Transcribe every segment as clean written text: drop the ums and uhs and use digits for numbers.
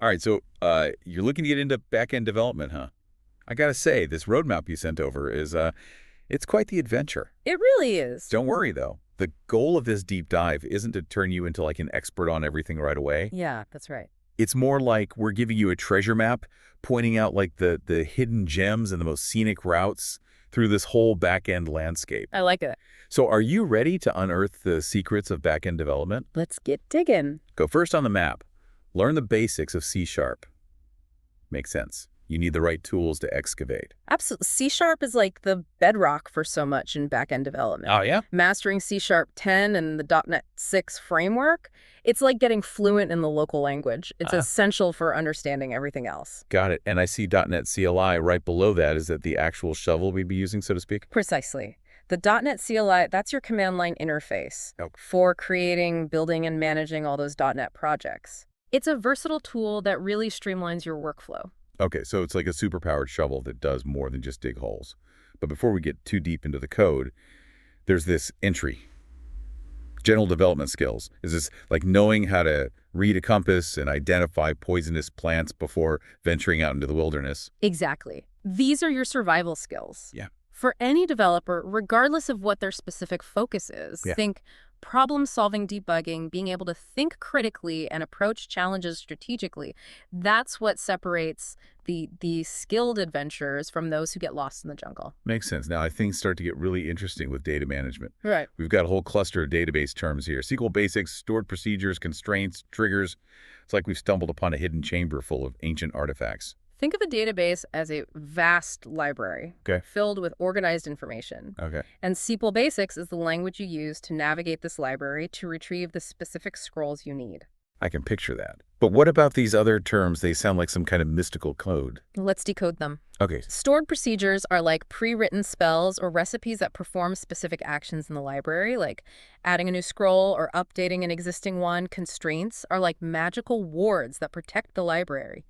All right, so you're looking to get into back-end development, huh? I gotta say, this roadmap you sent over is it's quite the adventure. It really is. Don't worry though. The goal of this deep dive isn't to turn you into like an expert on everything right away. Yeah, that's right. It's more like we're giving you a treasure map, pointing out like the hidden gems and the most scenic routes through this whole back-end landscape. I like it. So are you ready to unearth the secrets of back-end development? Let's get digging. Go first on the map. Learn the basics of C Sharp. Makes sense. You need the right tools to excavate. Absolutely. C Sharp is like the bedrock for so much in backend development. Oh, yeah? Mastering C Sharp 10 and the .NET 6 framework, it's like getting fluent in the local language. It's essential for understanding everything else. Got it. And I see .NET CLI right below that. Is that the actual shovel we'd be using, so to speak? Precisely. The .NET CLI, that's your command line interface Oh. for creating, building, and managing all those .NET projects. It's a versatile tool that really streamlines your workflow. Okay, so it's like a superpowered shovel that does more than just dig holes. But before we get too deep into the code, there's this entry. General development skills. Is this like knowing how to read a compass and identify poisonous plants before venturing out into the wilderness? Exactly. These are your survival skills. Yeah. For any developer, regardless of what their specific focus is, Yeah. think problem-solving debugging, being able to think critically and approach challenges strategically. That's what separates the skilled adventurers from those who get lost in the jungle. Makes sense. Now, things start to get really interesting with data management. Right. We've got a whole cluster of database terms here. SQL basics, stored procedures, constraints, triggers. It's like we've stumbled upon a hidden chamber full of ancient artifacts. Think of a database as a vast library Okay. filled with organized information. Okay. And SQL Basics is the language you use to navigate this library to retrieve the specific scrolls you need. I can picture that. But what about these other terms? They sound like some kind of mystical code. Let's decode them. Okay. Stored procedures are like pre-written spells or recipes that perform specific actions in the library, like adding a new scroll or updating an existing one. Constraints are like magical wards that protect the library,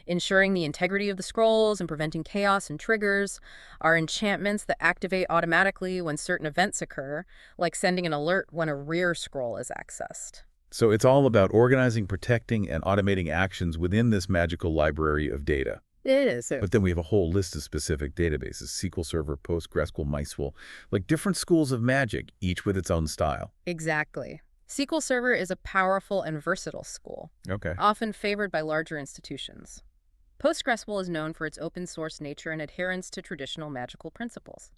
ensuring the integrity of the scrolls and preventing chaos and triggers. Are enchantments that activate automatically when certain events occur, like sending an alert when a rear scroll is accessed. So it's all about organizing, protecting, and automating actions within this magical library of data. It is. But then we have a whole list of specific databases: SQL Server, PostgreSQL, MySQL, like different schools of magic, each with its own style. Exactly. SQL Server is a powerful and versatile school, Okay. often favored by larger institutions. PostgreSQL is known for its open source nature and adherence to traditional magical principles.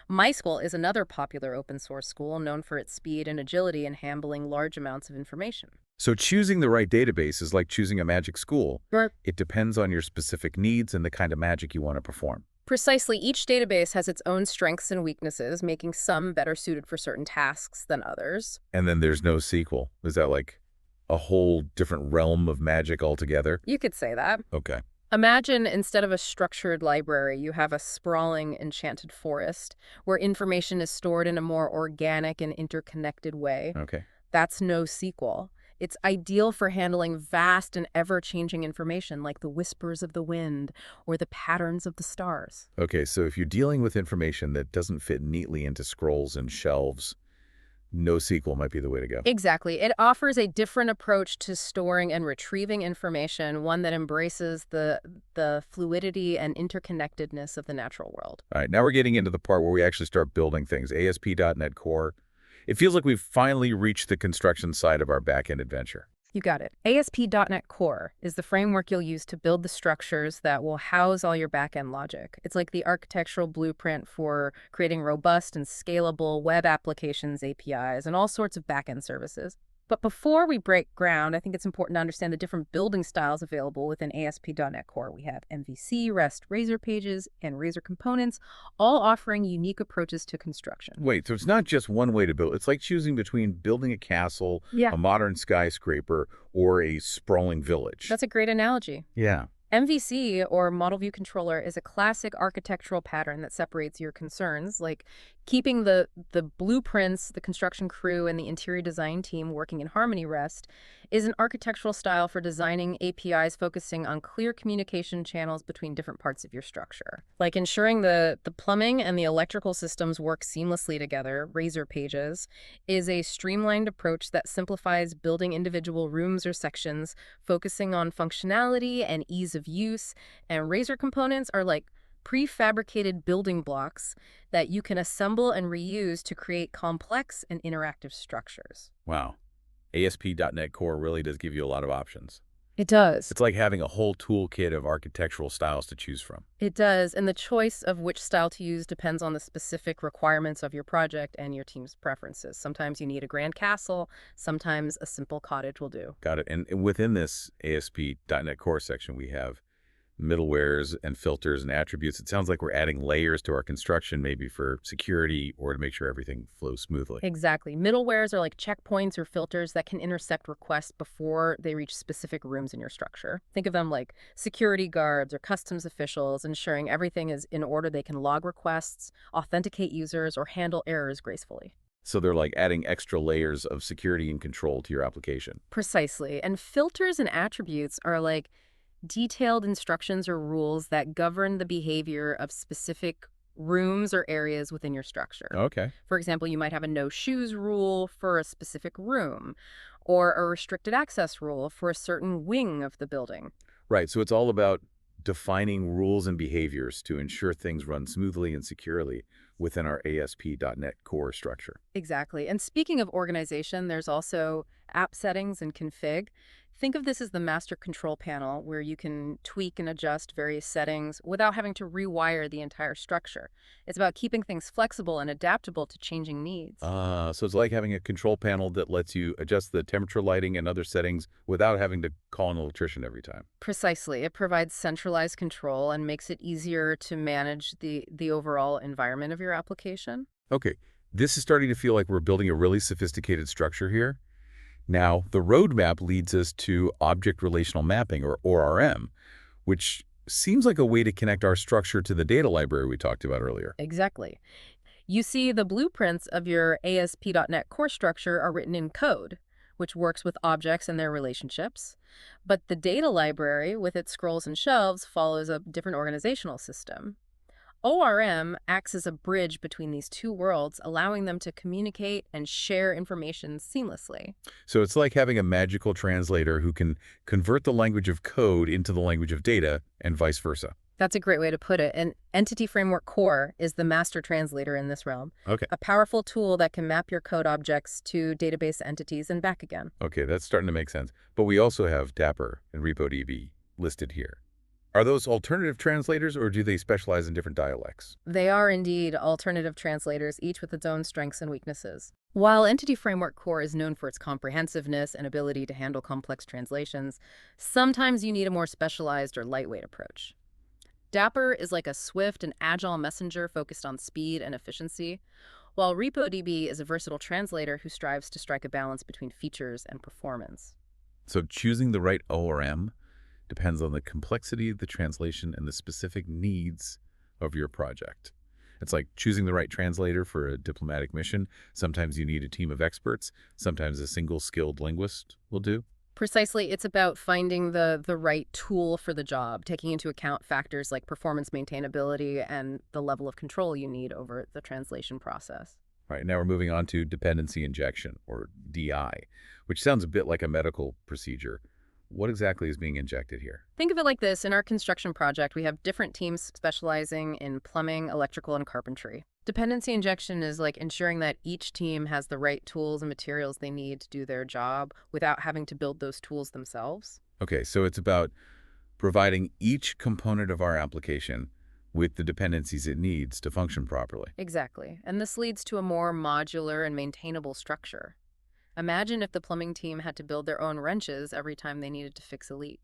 MySQL is another popular open source school known for its speed and agility in handling large amounts of information. So choosing the right database is like choosing a magic school. Right. It depends on your specific needs and the kind of magic you want to perform. Precisely, each database has its own strengths and weaknesses, making some better suited for certain tasks than others. And then there's NoSQL. Is that like a whole different realm of magic altogether? You could say that. Okay. Imagine instead of a structured library, you have a sprawling, enchanted forest where information is stored in a more organic and interconnected way. Okay. That's NoSQL. It's ideal for handling vast and ever-changing information like the whispers of the wind or the patterns of the stars. Okay, so if you're dealing with information that doesn't fit neatly into scrolls and shelves, NoSQL might be the way to go. Exactly. It offers a different approach to storing and retrieving information, one that embraces the fluidity and interconnectedness of the natural world. All right, now we're getting into the part where we actually start building things. ASP.NET Core. It feels like we've finally reached the construction side of our back-end adventure. You got it. ASP.NET Core is the framework you'll use to build the structures that will house all your back-end logic. It's like the architectural blueprint for creating robust and scalable web applications, APIs, and all sorts of back-end services. But before we break ground, I think it's important to understand the different building styles available within ASP.NET Core. We have MVC, REST, Razor Pages, and Razor Components, all offering unique approaches to construction. Wait, so it's not just one way to build. It's like choosing between building a castle, Yeah, a modern skyscraper, or a sprawling village. that's a great analogy. Yeah. MVC, or Model View Controller, is a classic architectural pattern that separates your concerns, like Keeping the blueprints, the construction crew, and the interior design team working in harmony rest is an architectural style for designing APIs focusing on clear communication channels between different parts of your structure. Like ensuring the plumbing and the electrical systems work seamlessly together, Razor Pages, is a streamlined approach that simplifies building individual rooms or sections, focusing on functionality and ease of use. And Razor components are like prefabricated building blocks that you can assemble and reuse to create complex and interactive structures. Wow. ASP.NET Core really does give you a lot of options. It does. It's like having a whole toolkit of architectural styles to choose from. It does, and the choice of which style to use depends on the specific requirements of your project and your team's preferences. Sometimes you need a grand castle, sometimes a simple cottage will do. Got it. And within this ASP.NET Core section, we have middlewares and filters and attributes. It sounds like we're adding layers to our construction, maybe for security or to make sure everything flows smoothly. Exactly. Middlewares are like checkpoints or filters that can intercept requests before they reach specific rooms in your structure. Think of them like security guards or customs officials, ensuring everything is in order. They can log requests, authenticate users, or handle errors gracefully. So they're like adding extra layers of security and control to your application. Precisely. And filters and attributes are like detailed instructions or rules that govern the behavior of specific rooms or areas within your structure. Okay. For example, you might have a no shoes rule for a specific room or a restricted access rule for a certain wing of the building. Right. So it's all about defining rules and behaviors to ensure things run smoothly and securely within our ASP.NET Core structure. Exactly. And speaking of organization, there's also app settings and config. Think of this as the master control panel where you can tweak and adjust various settings without having to rewire the entire structure. It's about keeping things flexible and adaptable to changing needs. So it's like having a control panel that lets you adjust the temperature, lighting, and other settings without having to call an electrician every time. Precisely. It provides centralized control and makes it easier to manage the overall environment of your application. Okay, this is starting to feel like we're building a really sophisticated structure here. Now, the roadmap leads us to Object Relational Mapping, or ORM, which seems like a way to connect our structure to the data library we talked about earlier. Exactly. You see, the blueprints of your ASP.NET Core structure are written in code, which works with objects and their relationships. But the data library, with its scrolls and shelves, follows a different organizational system. ORM acts as a bridge between these two worlds, allowing them to communicate and share information seamlessly. So it's like having a magical translator who can convert the language of code into the language of data and vice versa. That's a great way to put it. And Entity Framework Core is the master translator in this realm, Okay. a powerful tool that can map your code objects to database entities and back again. Okay, that's starting to make sense. But we also have Dapper and RepoDB listed here. Are those alternative translators, or do they specialize in different dialects? They are indeed alternative translators, each with its own strengths and weaknesses. While Entity Framework Core is known for its comprehensiveness and ability to handle complex translations, sometimes you need a more specialized or lightweight approach. Dapper is like a swift and agile messenger focused on speed and efficiency, while RepoDB is a versatile translator who strives to strike a balance between features and performance. So choosing the right ORM depends on the complexity of the translation and the specific needs of your project. It's like choosing the right translator for a diplomatic mission. Sometimes you need a team of experts. Sometimes a single skilled linguist will do. Precisely, it's about finding the right tool for the job, taking into account factors like performance maintainability and the level of control you need over the translation process. All right, now we're moving on to dependency injection, or DI, which sounds a bit like a medical procedure. What exactly is being injected here? Think of it like this. In our construction project, we have different teams specializing in plumbing, electrical, and carpentry. Dependency injection is like ensuring that each team has the right tools and materials they need to do their job without having to build those tools themselves. Okay, so it's about providing each component of our application with the dependencies it needs to function properly. Exactly. And this leads to a more modular and maintainable structure. Imagine if the plumbing team had to build their own wrenches every time they needed to fix a leak.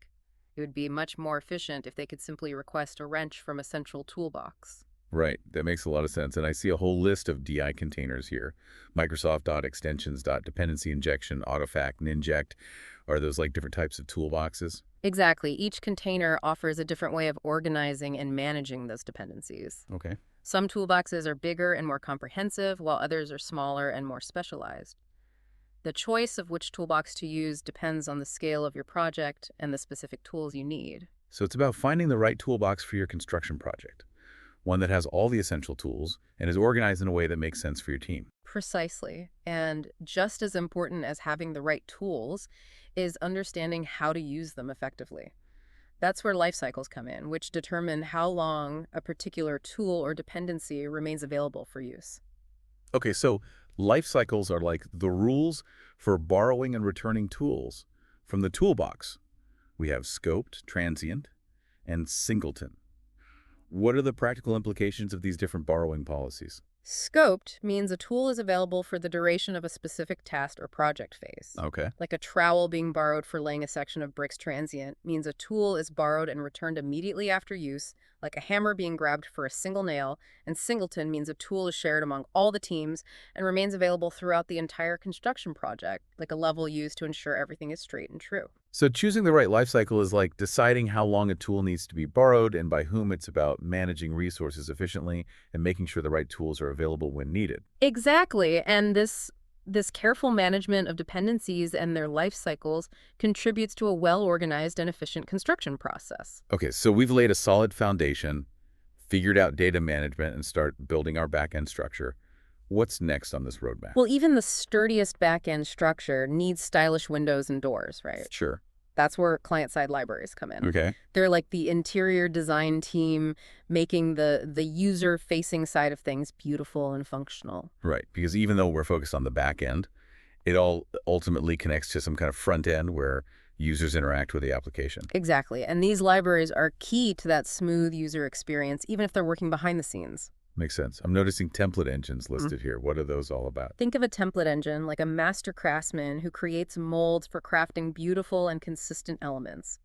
It would be much more efficient if they could simply request a wrench from a central toolbox. Right, that makes a lot of sense. And I see a whole list of DI containers here. Microsoft.extensions.dependency injection, Autofac, Ninject. Are those like different types of toolboxes? Exactly. Each container offers a different way of organizing and managing those dependencies. Okay. Some toolboxes are bigger and more comprehensive, while others are smaller and more specialized. The choice of which toolbox to use depends on the scale of your project and the specific tools you need. So it's about finding the right toolbox for your construction project, one that has all the essential tools and is organized in a way that makes sense for your team. Precisely. And just as important as having the right tools is understanding how to use them effectively. That's where life cycles come in, which determine how long a particular tool or dependency remains available for use. Okay, so life cycles are like the rules for borrowing and returning tools. From the toolbox, we have scoped, transient, and singleton. What are the practical implications of these different borrowing policies? Scoped means a tool is available for the duration of a specific task or project phase. Okay. Like a trowel being borrowed for laying a section of bricks transient means a tool is borrowed and returned immediately after use, like a hammer being grabbed for a single nail, and singleton means a tool is shared among all the teams and remains available throughout the entire construction project, like a level used to ensure everything is straight and true. So choosing the right life cycle is like deciding how long a tool needs to be borrowed and by whom. It's about managing resources efficiently and making sure the right tools are available when needed. Exactly, and this careful management of dependencies and their life cycles contributes to a well-organized and efficient construction process. Okay, so we've laid a solid foundation, figured out data management, and start building our back-end structure. What's next on this roadmap? Well, even the sturdiest back-end structure needs stylish windows and doors, right? Sure. That's where client-side libraries come in. Okay. They're like the interior design team making the user-facing side of things beautiful and functional. Right, because even though we're focused on the back end, it all ultimately connects to some kind of front end where users interact with the application. Exactly, and these libraries are key to that smooth user experience, even if they're working behind the scenes. Makes sense. I'm noticing template engines listed here. What are those all about? Think of a template engine like a master craftsman who creates molds for crafting beautiful and consistent elements.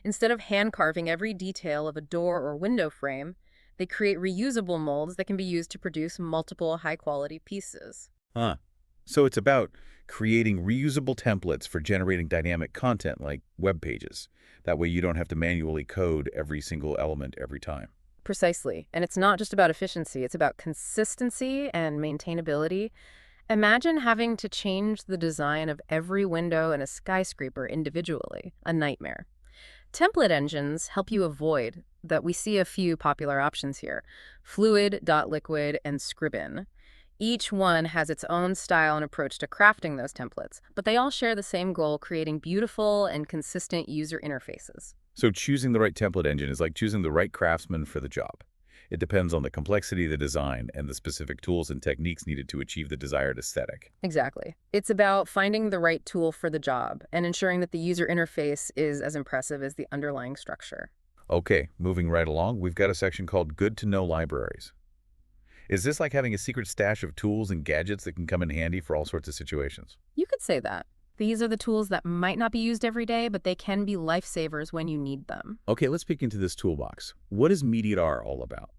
Instead of hand carving every detail of a door or window frame, they create reusable molds that can be used to produce multiple high-quality pieces. Huh. So it's about creating reusable templates for generating dynamic content like web pages. That way you don't have to manually code every single element every time. Precisely. And it's not just about efficiency, it's about consistency and maintainability. Imagine having to change the design of every window in a skyscraper individually. A nightmare. Template engines help you avoid that. We see a few popular options here: Fluid, Liquid, and Scribin. Each one has its own style and approach to crafting those templates, but they all share the same goal: creating beautiful and consistent user interfaces. So choosing the right template engine is like choosing the right craftsman for the job. It depends on the complexity of the design and the specific tools and techniques needed to achieve the desired aesthetic. Exactly. It's about finding the right tool for the job and ensuring that the user interface is as impressive as the underlying structure. Okay, moving right along, we've got a section called Good to Know Libraries. Is this like having a secret stash of tools and gadgets that can come in handy for all sorts of situations? You could say that. These are the tools that might not be used every day, but they can be lifesavers when you need them. Okay, let's peek into this toolbox. What is Meteor all about?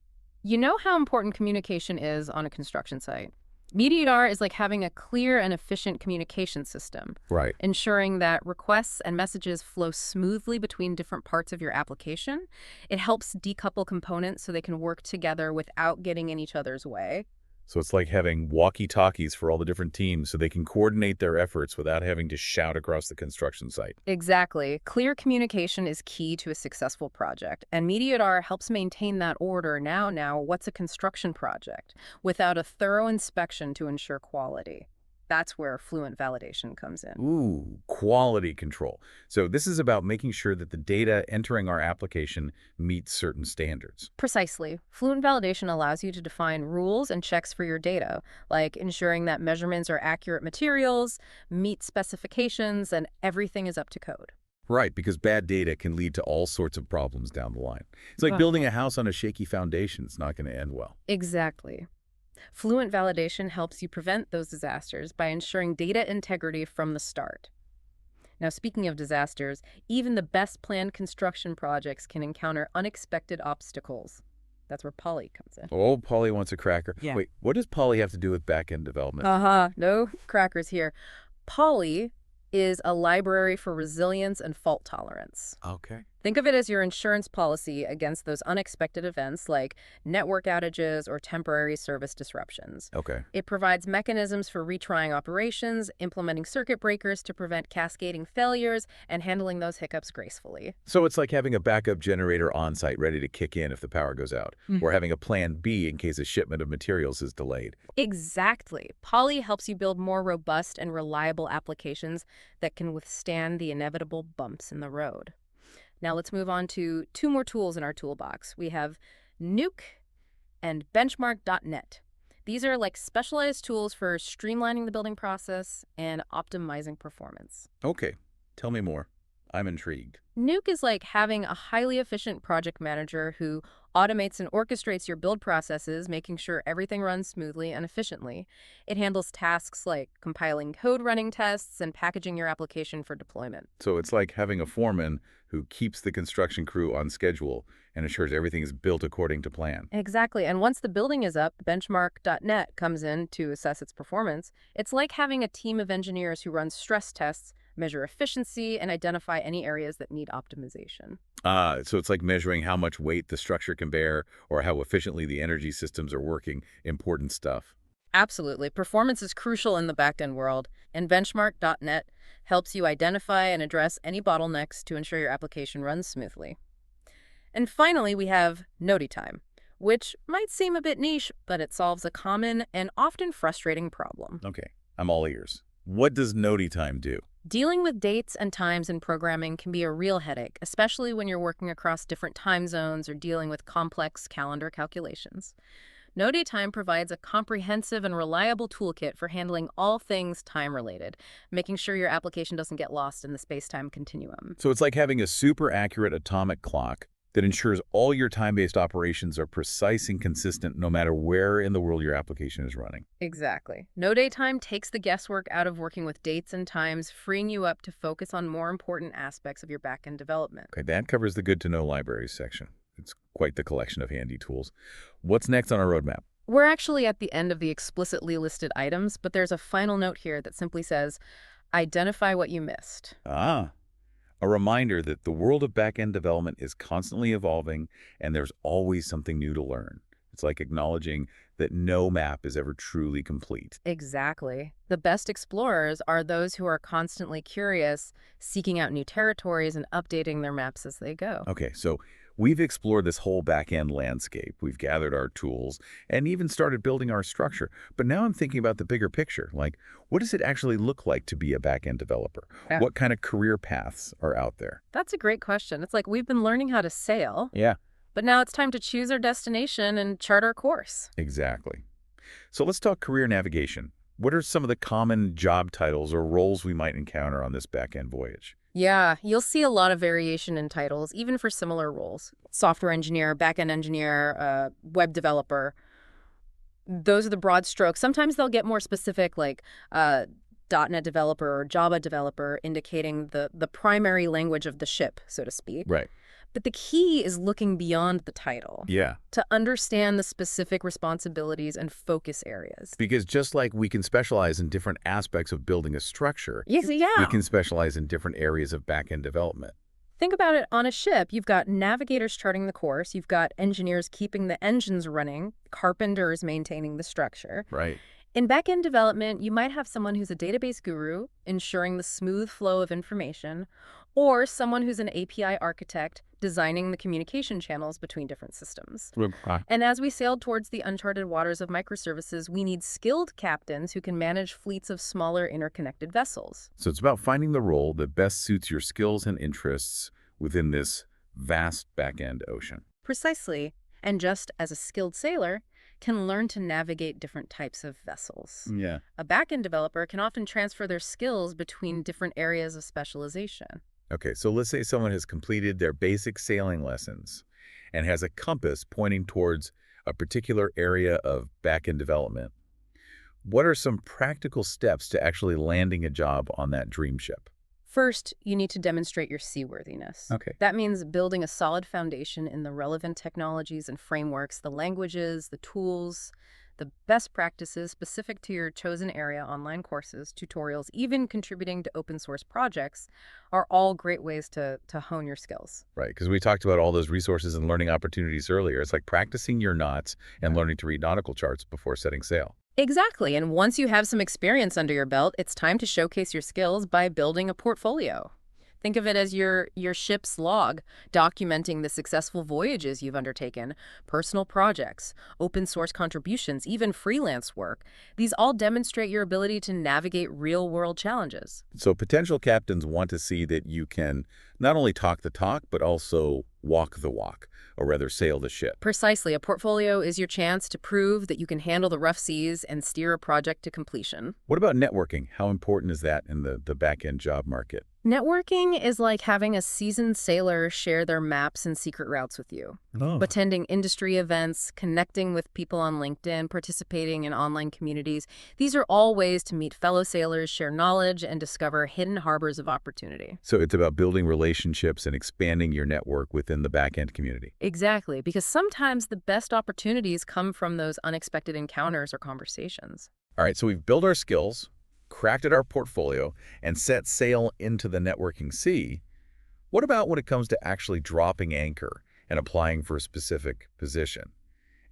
You know how important communication is on a construction site? Meteor is like having a clear and efficient communication system, Right. ensuring that requests and messages flow smoothly between different parts of your application. It helps decouple components so they can work together without getting in each other's way. So it's like having walkie-talkies for all the different teams so they can coordinate their efforts without having to shout across the construction site. Exactly. Clear communication is key to a successful project, and Meteor helps maintain that order. Now, what's a construction project without a thorough inspection to ensure quality? That's where Fluent Validation comes in. Ooh, quality control. So this is about making sure that the data entering our application meets certain standards. Precisely. Fluent Validation allows you to define rules and checks for your data, like ensuring that measurements are accurate materials, meet specifications, and everything is up to code. Right, because bad data can lead to all sorts of problems down the line. It's like Ugh. building a house on a shaky foundation. It's not going to end well. Exactly. Fluent Validation helps you prevent those disasters by ensuring data integrity from the start. Now, speaking of disasters, even the best planned construction projects can encounter unexpected obstacles. That's where Poly comes in. Oh, Polly wants a cracker. Yeah. Wait, what does Polly have to do with back-end development? No crackers here. Poly is a library for resilience and fault tolerance. Okay. Think of it as your insurance policy against those unexpected events like network outages or temporary service disruptions. Okay. It provides mechanisms for retrying operations, implementing circuit breakers to prevent cascading failures, and handling those hiccups gracefully. So it's like having a backup generator on site ready to kick in if the power goes out, or having a plan B in case a shipment of materials is delayed. Exactly. Poly helps you build more robust and reliable applications that can withstand the inevitable bumps in the road. Now let's move on to two more tools in our toolbox. We have Nuke and Benchmark.net. These are like specialized tools for streamlining the building process and optimizing performance. Okay. Tell me more. I'm intrigued. Nuke is like having a highly efficient project manager who automates and orchestrates your build processes, making sure everything runs smoothly and efficiently. It handles tasks like compiling code running tests and packaging your application for deployment. So it's like having a foreman who keeps the construction crew on schedule and ensures everything is built according to plan. Exactly. And once the building is up, Benchmark.net comes in to assess its performance. It's like having a team of engineers who run stress tests, measure efficiency, and identify any areas that need optimization. So it's like measuring how much weight the structure can bear or how efficiently the energy systems are working. Important stuff. Absolutely. Performance is crucial in the backend world, and Benchmark.net helps you identify and address any bottlenecks to ensure your application runs smoothly. And finally, we have NodiTime, which might seem a bit niche, but it solves a common and often frustrating problem. Okay. I'm all ears. What does NodiTime do? Dealing with dates and times in programming can be a real headache, especially when you're working across different time zones or dealing with complex calendar calculations. NodiTime provides a comprehensive and reliable toolkit for handling all things time-related, making sure your application doesn't get lost in the space-time continuum. So it's like having a super accurate atomic clock that ensures all your time-based operations are precise and consistent no matter where in the world your application is running. Exactly. NodiTime takes the guesswork out of working with dates and times, freeing you up to focus on more important aspects of your backend development. Okay, that covers the good to know libraries section. It's quite the collection of handy tools. What's next on our roadmap? We're actually at the end of the explicitly listed items, but there's a final note here that simply says, identify what you missed. A reminder that the world of back-end development is constantly evolving and there's always something new to learn. It's like acknowledging that no map is ever truly complete. Exactly. The best explorers are those who are constantly curious, seeking out new territories and updating their maps as they go. Okay, so we've explored this whole back-end landscape. We've gathered our tools and even started building our structure. But now I'm thinking about the bigger picture. Like, what does it actually look like to be a back-end developer? Yeah. What kind of career paths are out there? That's a great question. It's like we've been learning how to sail, Yeah, but now it's time to choose our destination and chart our course. exactly. So let's talk career navigation. What are some of the common job titles or roles we might encounter on this back-end voyage? Yeah, you'll see a lot of variation in titles, even for similar roles. Software engineer, backend engineer, web developer. Those are the broad strokes. Sometimes they'll get more specific, like .NET developer or Java developer, indicating the primary language of the ship, so to speak. Right. But the key is looking beyond the title Yeah. to understand the specific responsibilities and focus areas. Because just like we can specialize in different aspects of building a structure, Yes, we yeah. can specialize in different areas of back-end development. Think about it on a ship. You've got navigators charting the course. You've got engineers keeping the engines running, carpenters maintaining the structure. Right. In back-end development, you might have someone who's a database guru, ensuring the smooth flow of information, or someone who's an API architect, designing the communication channels between different systems. And as we sailed towards the uncharted waters of microservices, we need skilled captains who can manage fleets of smaller interconnected vessels. So it's about finding the role that best suits your skills and interests within this vast back-end ocean. Precisely. And just as a skilled sailor can learn to navigate different types of vessels. Yeah. A back-end developer can often transfer their skills between different areas of specialization. Okay, so let's say someone has completed their basic sailing lessons and has a compass pointing towards a particular area of back-end development. What are some practical steps to actually landing a job on that dream ship? First, you need to demonstrate your seaworthiness. Okay. That means building a solid foundation in the relevant technologies and frameworks, the languages, the tools The best practices specific to your chosen area, online courses, tutorials, even contributing to open source projects are all great ways to hone your skills. Right, because we talked about all those resources and learning opportunities earlier. It's like practicing your knots and learning to read nautical charts before setting sail. Exactly. And once you have some experience under your belt, it's time to showcase your skills by building a portfolio. Think of it as your ship's log, documenting the successful voyages you've undertaken, personal projects, open source contributions, even freelance work. These all demonstrate your ability to navigate real-world challenges. So potential captains want to see that you can not only talk the talk, but also walk the walk, or rather sail the ship. Precisely. A portfolio is your chance to prove that you can handle the rough seas and steer a project to completion. What about networking? How important is that in the back-end job market? Networking is like having a seasoned sailor share their maps and secret routes with you. Attending industry events, connecting with people on LinkedIn, participating in online communities. These are all ways to meet fellow sailors, share knowledge, and discover hidden harbors of opportunity. So it's about building relationships and expanding your network within the back-end community. Exactly, because sometimes the best opportunities come from those unexpected encounters or conversations. All right, so we've built our skills, crafted our portfolio, and set sail into the networking sea. What about when it comes to actually dropping anchor and applying for a specific position?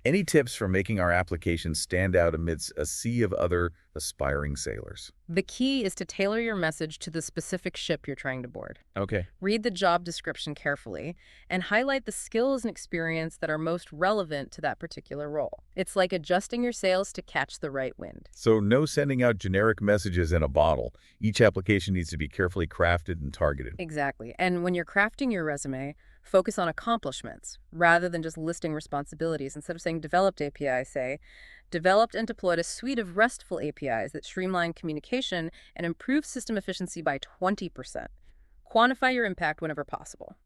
Any tips for making our application stand out amidst a sea of other aspiring sailors? The key is to tailor your message to the specific ship you're trying to board. Okay. Read the job description carefully and highlight the skills and experience that are most relevant to that particular role. It's like adjusting your sails to catch the right wind. So no sending out generic messages in a bottle. Each application needs to be carefully crafted and targeted. Exactly. And when you're crafting your resume, focus on accomplishments rather than just listing responsibilities. Instead of saying developed API, say developed and deployed a suite of RESTful APIs that streamline communication and improve system efficiency by 20%. Quantify your impact whenever possible.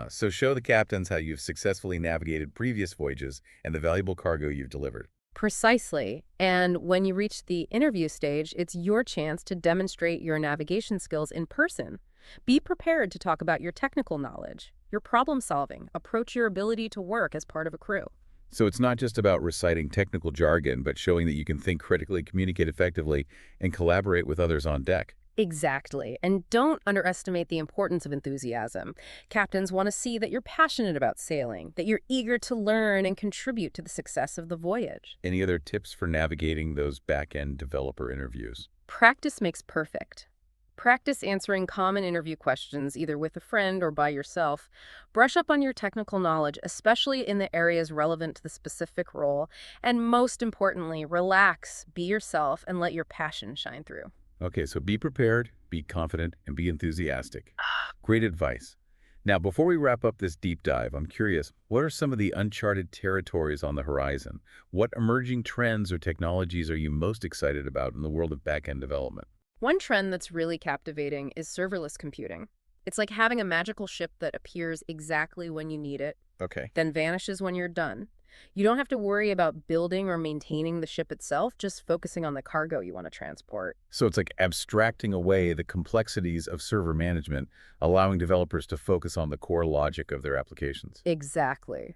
So show the captains how you've successfully navigated previous voyages and the valuable cargo you've delivered. Precisely. And when you reach the interview stage, it's your chance to demonstrate your navigation skills in person. Be prepared to talk about your technical knowledge, your problem solving, approach your ability to work as part of a crew. So it's not just about reciting technical jargon, but showing that you can think critically, communicate effectively, and collaborate with others on deck. Exactly. And don't underestimate the importance of enthusiasm. Captains want to see that you're passionate about sailing, that you're eager to learn and contribute to the success of the voyage. Any other tips for navigating those back-end developer interviews? Practice makes perfect. Practice answering common interview questions, either with a friend or by yourself. Brush up on your technical knowledge, especially in the areas relevant to the specific role. And most importantly, relax, be yourself, and let your passion shine through. Okay, so be prepared, be confident, and be enthusiastic. Great advice. Now, before we wrap up this deep dive, I'm curious, what are some of the uncharted territories on the horizon? What emerging trends or technologies are you most excited about in the world of back-end development? One trend that's really captivating is serverless computing. It's like having a magical ship that appears exactly when you need it, Okay. then vanishes when you're done. You don't have to worry about building or maintaining the ship itself, just focusing on the cargo you want to transport. So it's like abstracting away the complexities of server management, allowing developers to focus on the core logic of their applications. Exactly.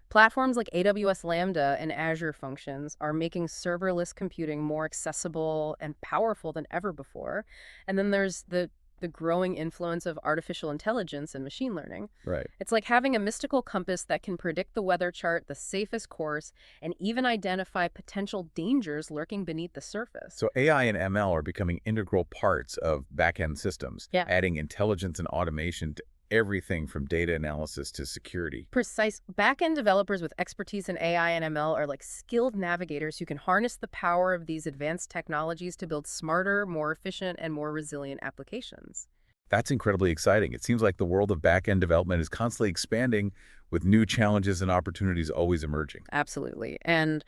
Platforms like AWS Lambda and Azure Functions are making serverless computing more accessible and powerful than ever before. And then there's the growing influence of artificial intelligence and machine learning. Right. It's like having a mystical compass that can predict the weather chart, the safest course, and even identify potential dangers lurking beneath the surface. So AI and ML are becoming integral parts of back-end systems, Yeah. adding intelligence and automation to everything from data analysis to security. Precise. Back-end developers with expertise in AI and ML are like skilled navigators who can harness the power of these advanced technologies to build smarter, more efficient, and more resilient applications. That's incredibly exciting. It seems like the world of back-end development is constantly expanding with new challenges and opportunities always emerging. Absolutely. And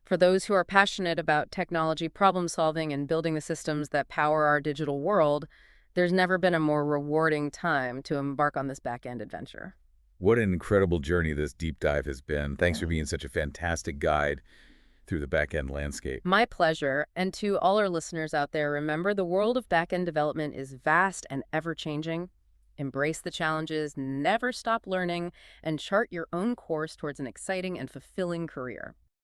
for those who are passionate about technology problem solving and building the systems that power our digital world, there's never been a more rewarding time to embark on this back-end adventure. What an incredible journey this deep dive has been. Thanks for being such a fantastic guide through the back-end landscape. My pleasure. And to all our listeners out there, remember the world of back-end development is vast and ever-changing. Embrace the challenges, never stop learning, and chart your own course towards an exciting and fulfilling career.